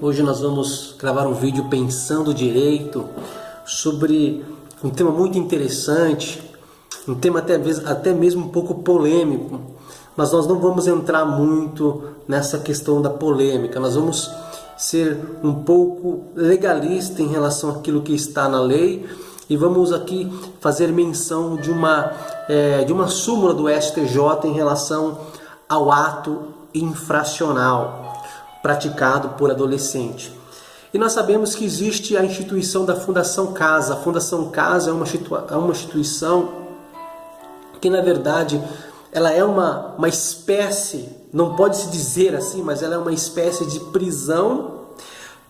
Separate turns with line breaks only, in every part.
Hoje nós vamos gravar um vídeo pensando direito sobre um tema muito interessante, um tema até mesmo um pouco polêmico, mas nós não vamos entrar muito nessa questão da polêmica. Nós vamos ser um pouco legalista em relação àquilo que está na lei e vamos aqui fazer menção de uma súmula do STJ em relação ao ato infracional praticado por adolescente. E nós sabemos que existe a instituição da Fundação Casa. A Fundação Casa é uma instituição que, na verdade, ela é uma espécie, não pode se dizer assim, mas ela é uma espécie de prisão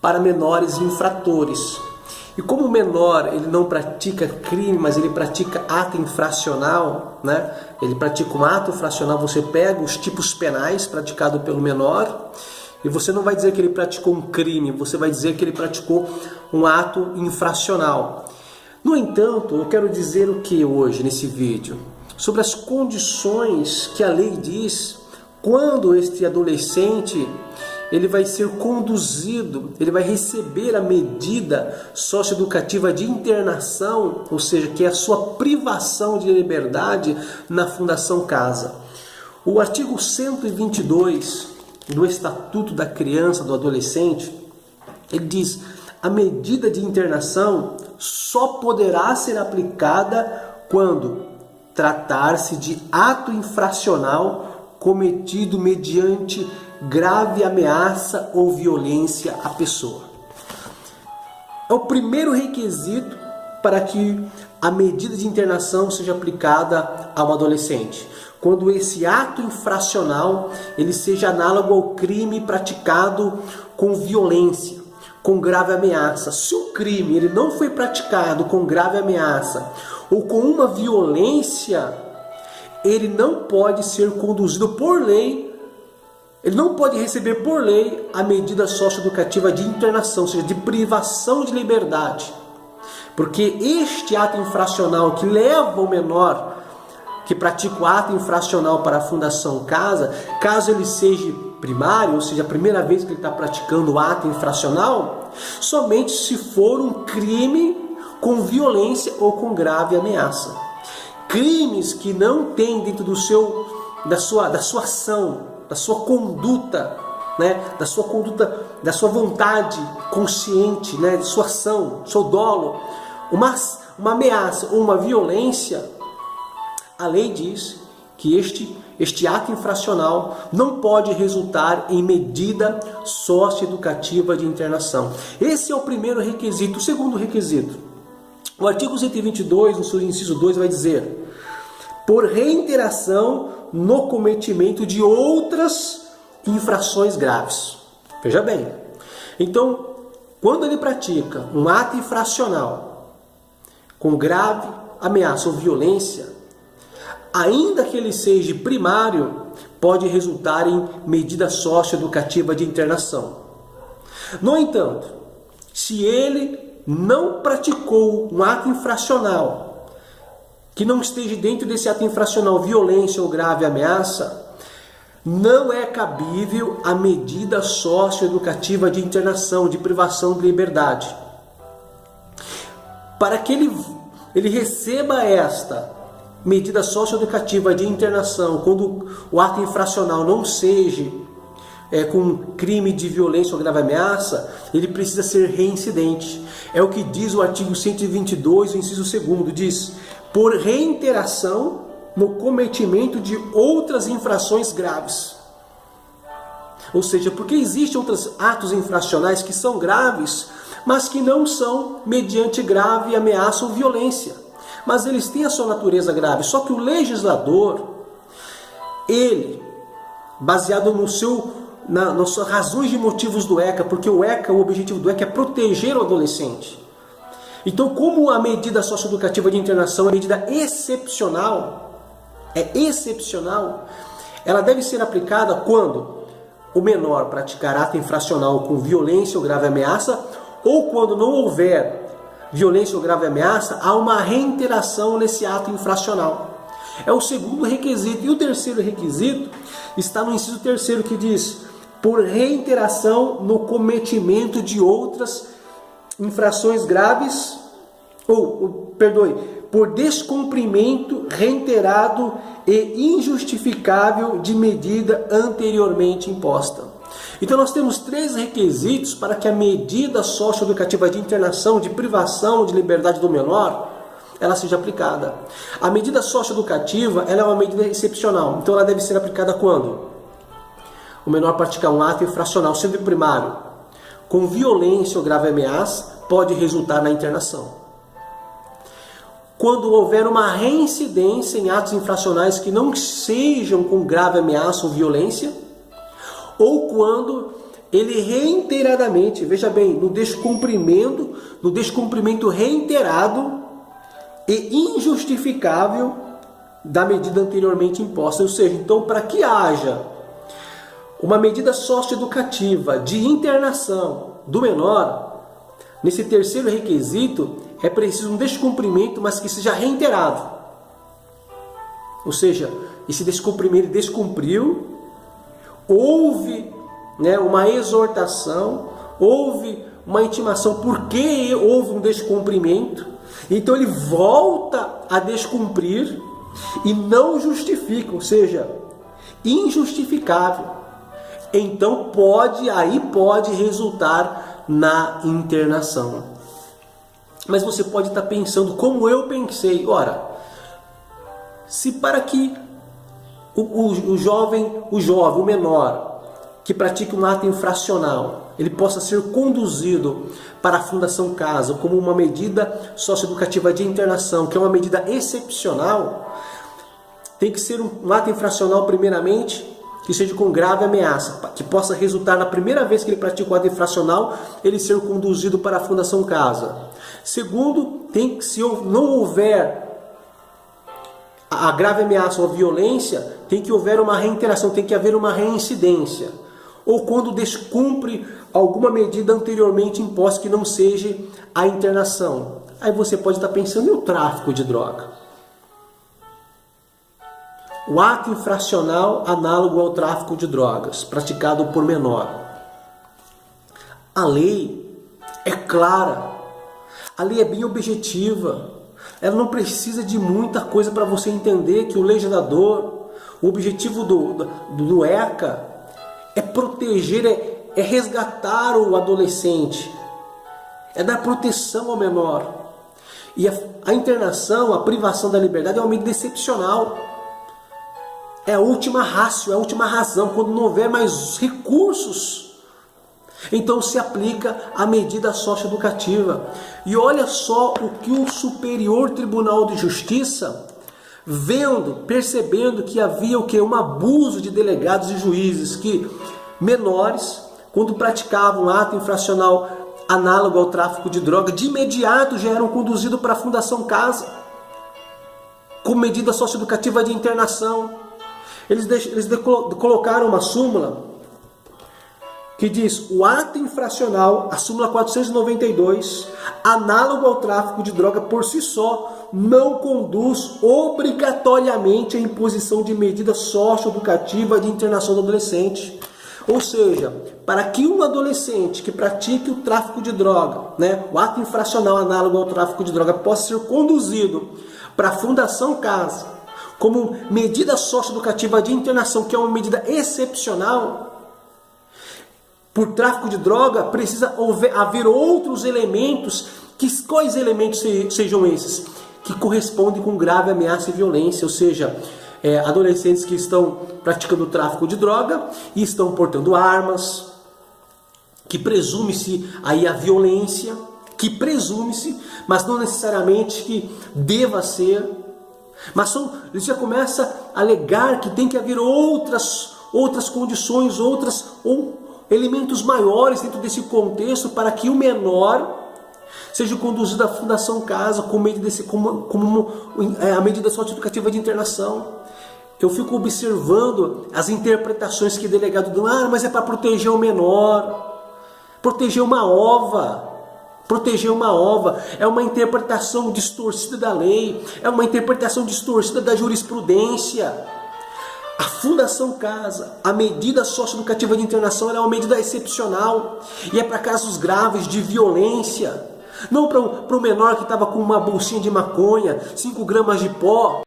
para menores infratores. E como o menor ele não pratica crime, mas ele pratica ato infracional, né? Ele pratica um ato infracional, você pega os tipos penais praticados pelo menor, e você não vai dizer que ele praticou um crime, você vai dizer que ele praticou um ato infracional. No entanto, eu quero dizer o que hoje nesse vídeo? Sobre as condições que a lei diz quando este adolescente ele vai ser conduzido, ele vai receber a medida socioeducativa de internação, ou seja, que é a sua privação de liberdade na Fundação Casa. O artigo 122 do Estatuto da Criança e do Adolescente, ele diz: a medida de internação só poderá ser aplicada quando tratar-se de ato infracional cometido mediante grave ameaça ou violência à pessoa. É o primeiro requisito para que a medida de internação seja aplicada a um adolescente. Quando esse ato infracional ele seja análogo ao crime praticado com violência, com grave ameaça. Se o crime ele não foi praticado com grave ameaça ou com uma violência, ele não pode ser conduzido por lei, ele não pode receber por lei a medida socioeducativa de internação, ou seja, de privação de liberdade. Porque este ato infracional que leva o menor que pratica o ato infracional para a Fundação Casa, caso ele seja primário, ou seja, a primeira vez que ele está praticando o ato infracional, somente se for um crime com violência ou com grave ameaça. Crimes que não têm dentro da sua ação, da sua conduta, né, da sua vontade consciente, né, de sua ação, seu dolo, uma ameaça ou uma violência, a lei diz que este ato infracional não pode resultar em medida socioeducativa de internação. Esse é o primeiro requisito. O segundo requisito, o artigo 122, no seu inciso 2, vai dizer: por reiteração no cometimento de outras infrações graves. Veja bem, então, quando ele pratica um ato infracional com grave ameaça ou violência, ainda que ele seja primário, pode resultar em medida socioeducativa de internação. No entanto, se ele não praticou um ato infracional, que não esteja dentro desse ato infracional violência ou grave ameaça, não é cabível a medida socioeducativa de internação, de privação de liberdade. Para que ele receba esta medida socioeducativa de internação, quando o ato infracional não seja com crime de violência ou grave ameaça, ele precisa ser reincidente. É o que diz o artigo 122, o inciso 2, diz: por reiteração no cometimento de outras infrações graves. Ou seja, porque existem outros atos infracionais que são graves, mas que não são mediante grave ameaça ou violência. Mas eles têm a sua natureza grave. Só que o legislador, ele, baseado nas suas razões e motivos do ECA, porque o objetivo do ECA é proteger o adolescente. Então, como a medida socioeducativa de internação é medida excepcional, ela deve ser aplicada quando o menor praticar ato infracional com violência ou grave ameaça, ou quando não houver violência ou grave ameaça, há uma reiteração nesse ato infracional. É o segundo requisito. E o terceiro requisito está no inciso 3º, que diz: por reiteração no cometimento de outras infrações graves, por descumprimento reiterado e injustificável de medida anteriormente imposta. Então nós temos 3 requisitos para que a medida socioeducativa de internação, de privação de liberdade do menor, ela seja aplicada. A medida socioeducativa, ela é uma medida excepcional, então ela deve ser aplicada quando o menor praticar um ato infracional, sendo primário, com violência ou grave ameaça, pode resultar na internação. Quando houver uma reincidência em atos infracionais que não sejam com grave ameaça ou violência, ou quando ele reiteradamente, veja bem, no descumprimento reiterado e injustificável da medida anteriormente imposta. Ou seja, então, para que haja uma medida socioeducativa de internação do menor, nesse terceiro requisito, é preciso um descumprimento, mas que seja reiterado. Ou seja, esse descumprimento descumpriu, houve uma exortação, houve uma intimação porque houve um descumprimento, então ele volta a descumprir e não justifica, ou seja, injustificável. Então pode resultar na internação. Mas você pode estar pensando, como eu pensei, ora, se para que o jovem, o menor, que pratica um ato infracional, ele possa ser conduzido para a Fundação Casa como uma medida socioeducativa de internação, que é uma medida excepcional, tem que ser um ato infracional, primeiramente, que seja com grave ameaça, que possa resultar, na primeira vez que ele pratica o ato infracional, ele ser conduzido para a Fundação Casa. Segundo, se não houver a grave ameaça ou a violência, tem que haver uma reiteração, tem que haver uma reincidência. Ou quando descumpre alguma medida anteriormente imposta que não seja a internação. Aí você pode estar pensando, e o tráfico de droga? O ato infracional análogo ao tráfico de drogas, praticado por menor. A lei é clara, a lei é bem objetiva, ela não precisa de muita coisa para você entender que o legislador, o objetivo do ECA é proteger, é resgatar o adolescente, é dar proteção ao menor. E a internação, a privação da liberdade é uma medida excepcional. É a última ratio, é a última razão, quando não houver mais recursos. Então se aplica a medida socioeducativa. E olha só o que o Superior Tribunal de Justiça, percebendo que havia um abuso de delegados e juízes, que menores, quando praticavam um ato infracional análogo ao tráfico de droga, de imediato já eram conduzidos para a Fundação Casa, com medida socioeducativa de internação. Eles colocaram uma súmula que diz: o ato infracional, a súmula 492, análogo ao tráfico de droga por si só, não conduz obrigatoriamente à imposição de medida socioeducativa de internação do adolescente. Ou seja, para que um adolescente que pratique o tráfico de droga, o ato infracional análogo ao tráfico de droga, possa ser conduzido para a Fundação Casa, como medida socioeducativa de internação, que é uma medida excepcional, por tráfico de droga, precisa haver outros elementos. Quais elementos sejam esses? Que correspondem com grave ameaça e violência, ou seja, adolescentes que estão praticando tráfico de droga e estão portando armas, que presume-se aí a violência, mas não necessariamente que deva ser. Mas ele já começa a alegar que tem que haver outras condições, ou elementos maiores dentro desse contexto para que o menor seja conduzido à Fundação Casa como a medida socioeducativa de internação. Eu fico observando as interpretações que o delegado dá, mas é para proteger o menor, proteger uma ova. É uma interpretação distorcida da lei, é uma interpretação distorcida da jurisprudência. A Fundação Casa, a medida socioeducativa de internação, ela é uma medida excepcional e é para casos graves de violência. Não para o menor que estava com uma bolsinha de maconha, 5 gramas de pó.